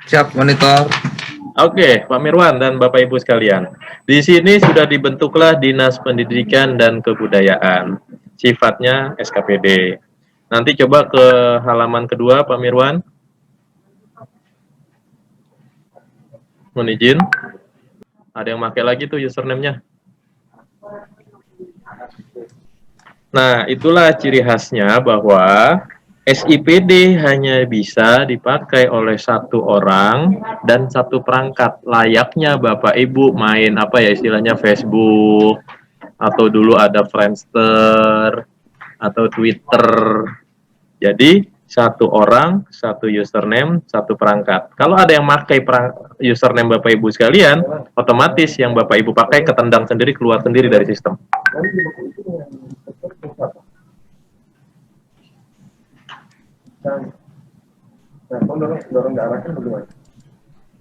Siap, monitor. Oke, Pak Mirwan dan Bapak Ibu sekalian. Di sini sudah dibentuklah Dinas Pendidikan dan Kebudayaan. Sifatnya SKPD. Nanti coba ke halaman kedua, Pak Mirwan. Mohon izin. Ada yang pakai lagi tuh username-nya. Nah, itulah ciri khasnya bahwa SIPD hanya bisa dipakai oleh satu orang dan satu perangkat. Layaknya Bapak Ibu main apa ya istilahnya Facebook, atau dulu ada Friendster, atau Twitter. Jadi, satu orang, satu username, satu perangkat. Kalau ada yang pakai username Bapak Ibu sekalian, otomatis yang Bapak Ibu pakai ketendang sendiri, keluar sendiri dari sistem.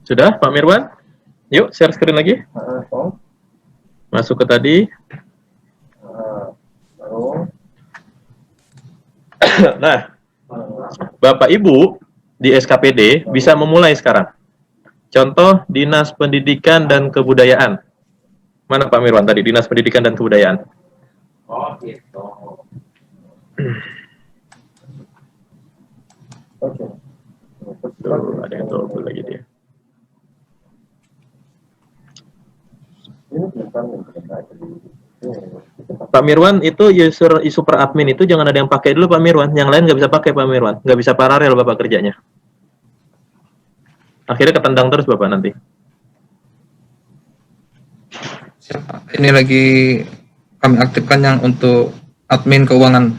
Sudah, Pak Mirwan? Yuk, share screen lagi. Masuk ke tadi. Nah, Bapak Ibu di SKPD bisa memulai sekarang. Contoh Dinas Pendidikan dan Kebudayaan. Mana Pak Mirwan tadi? Dinas Pendidikan dan Kebudayaan. Oh, gitu. Tuh, ada yang toggle lagi dia. Pak Mirwan, itu user super admin itu jangan ada yang pakai dulu Pak Mirwan. Yang lain nggak bisa pakai Pak Mirwan. Nggak bisa paralel Bapak kerjanya. Akhirnya ketendang terus Bapak nanti. Ini lagi kami aktifkan yang untuk admin keuangan.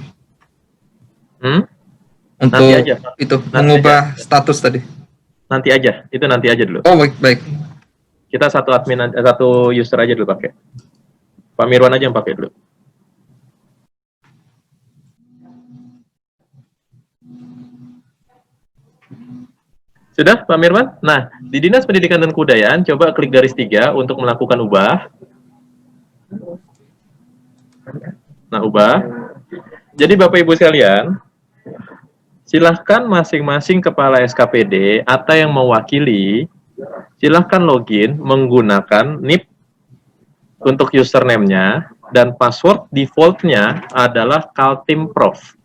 Untuk nanti aja, itu nanti mengubah aja. status tadi. Nanti aja, itu nanti aja dulu. Oh baik. Kita satu admin, satu user aja dulu pakai. Pak Mirwan aja yang pakai dulu. Sudah Pak Mirwan? Nah, di Dinas Pendidikan dan Kebudayaan, coba klik garis 3 untuk melakukan ubah. Nah, ubah. Jadi Bapak Ibu sekalian, silahkan masing-masing kepala SKPD atau yang mewakili, silahkan login menggunakan NIP untuk username-nya, dan password default-nya adalah Kaltimprof.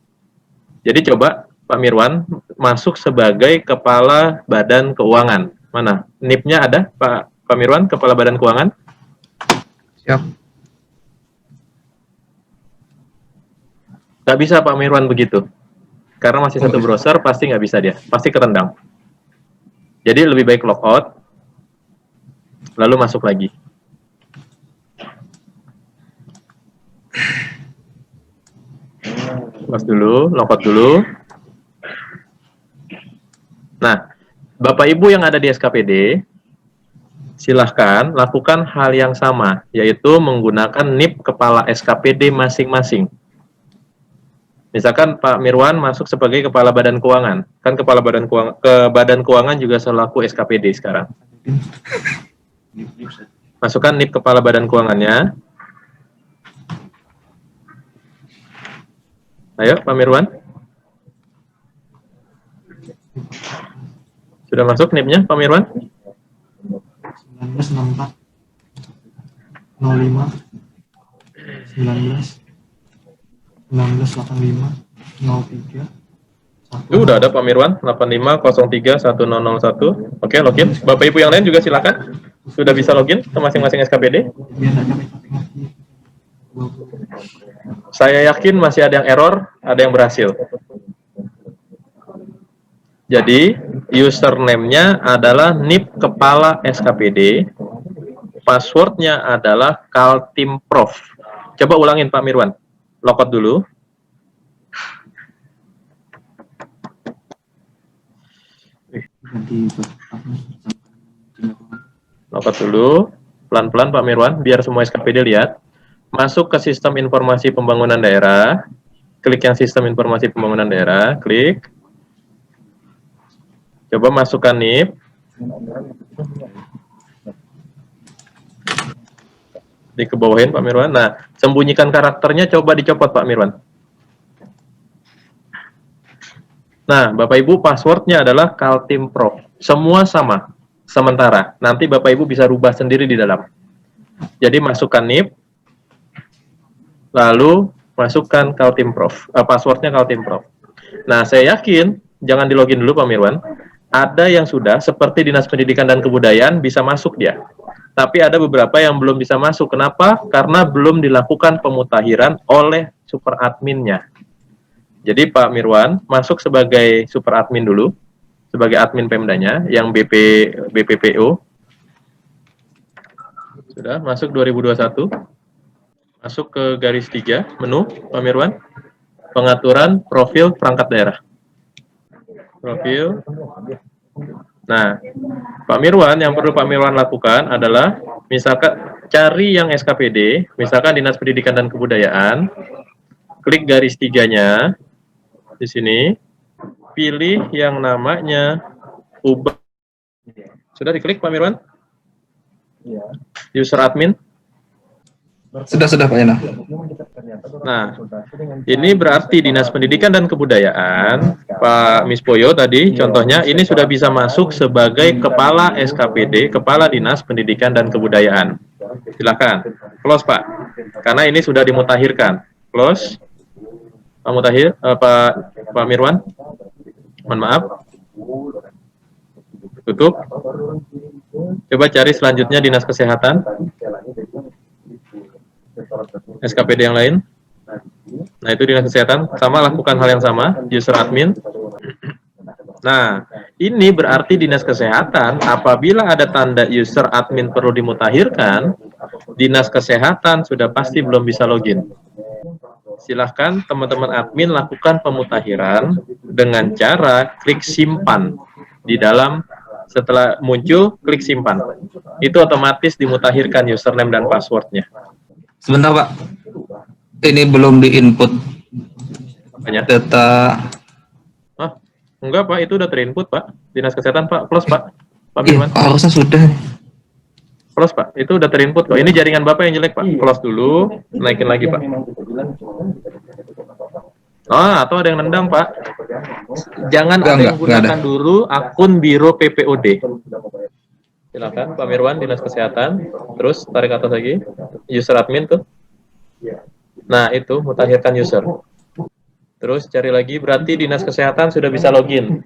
Jadi coba Pak Mirwan masuk sebagai Kepala Badan Keuangan. Mana? NIP-nya ada Pak Mirwan, Kepala Badan Keuangan? Siap. Nggak bisa Pak Mirwan begitu. Karena masih satu browser, pasti nggak bisa dia. Pasti ketendang. Jadi lebih baik logout, lalu masuk lagi. Close dulu, logout dulu. Nah, Bapak Ibu yang ada di SKPD, silahkan lakukan hal yang sama, yaitu menggunakan NIP kepala SKPD masing-masing. Misalkan Pak Mirwan masuk sebagai Kepala Badan Keuangan, kan Kepala Badan Keuangan, Badan Keuangan juga selaku SKPD sekarang. Masukkan NIP Kepala Badan Keuangannya. Ayo, Pak Mirwan. Sudah masuk NIP-nya, Pak Mirwan? 1964 05 19 1985 03 Udah ada Pak Mirwan, 85031001. Oke, login. Bapak Ibu yang lain juga silakan. Sudah bisa login ke masing-masing SKPD. Saya yakin masih ada yang error, ada yang berhasil. Jadi, username-nya adalah NIP Kepala SKPD. Password-nya adalah Kaltimprof. Coba ulangin Pak Mirwan. Logout dulu. Logout dulu. Pelan-pelan Pak Mirwan, biar semua SKPD lihat. Masuk ke sistem informasi pembangunan daerah. Klik yang sistem informasi pembangunan daerah. Klik. Coba masukkan NIP. Dikebawahin Pak Mirwan. Nah, sembunyikan karakternya, coba dicopot Pak Mirwan. Nah, Bapak Ibu, passwordnya adalah Kaltimprof. semua sama, sementara. Nanti Bapak Ibu bisa rubah sendiri di dalam. Jadi masukkan NIP, lalu masukkan Kaltimprof, passwordnya Kaltimprof. Nah, saya yakin, jangan di login dulu Pak Mirwan, ada yang sudah, seperti Dinas Pendidikan dan Kebudayaan, bisa masuk dia. Tapi ada beberapa yang belum bisa masuk. Kenapa? Karena belum dilakukan pemutahiran oleh super adminnya. Jadi Pak Mirwan masuk sebagai super admin dulu, sebagai admin Pemdanya, yang BPPO. Sudah, masuk 2021. Masuk ke garis 3, menu, Pak Mirwan. Pengaturan profil perangkat daerah. Profil. Nah, Pak Mirwan, yang perlu Pak Mirwan lakukan adalah, misalkan cari yang SKPD, misalkan Dinas Pendidikan dan Kebudayaan, klik garis 3-nya, di sini, pilih yang namanya ubah. Sudah diklik Pak Mirwan? User admin. Sudah Pak Yana. Nah, ini berarti Dinas Pendidikan dan Kebudayaan, Pak Mispoyo tadi, contohnya, ini sudah bisa masuk sebagai Kepala SKPD, Kepala Dinas Pendidikan dan Kebudayaan. Silakan, close Pak, karena ini sudah dimutakhirkan. Close, Pak Mutakhir, Pak Mirwan, mohon maaf. Tutup. Coba cari selanjutnya Dinas Kesehatan. SKPD yang lain. Nah, itu Dinas Kesehatan, sama lakukan hal yang sama, user admin. Nah, ini berarti Dinas Kesehatan, apabila ada tanda user admin perlu dimutakhirkan, Dinas Kesehatan sudah pasti belum bisa login. Silahkan teman-teman admin lakukan pemutakhiran dengan cara klik simpan. Di dalam, setelah muncul, klik simpan. Itu otomatis dimutakhirkan username dan passwordnya. Sebentar Pak, ini belum diinput data. Enggak Pak, itu udah terinput Pak. Dinas Kesehatan Pak, close Pak. Pak Mirwan. Harusnya sudah. Close Pak, itu udah terinput kok. Ini jaringan Bapak yang jelek Pak. Close dulu, naikin lagi Pak. Atau ada yang nendang Pak. Jangan ada yang gunakan dulu akun Biro PPOD. Silakan Pak Mirwan, Dinas Kesehatan. Terus tarik atas lagi. User admin tuh. Nah, itu mutakhirkan user. Terus cari lagi, berarti Dinas Kesehatan sudah bisa login.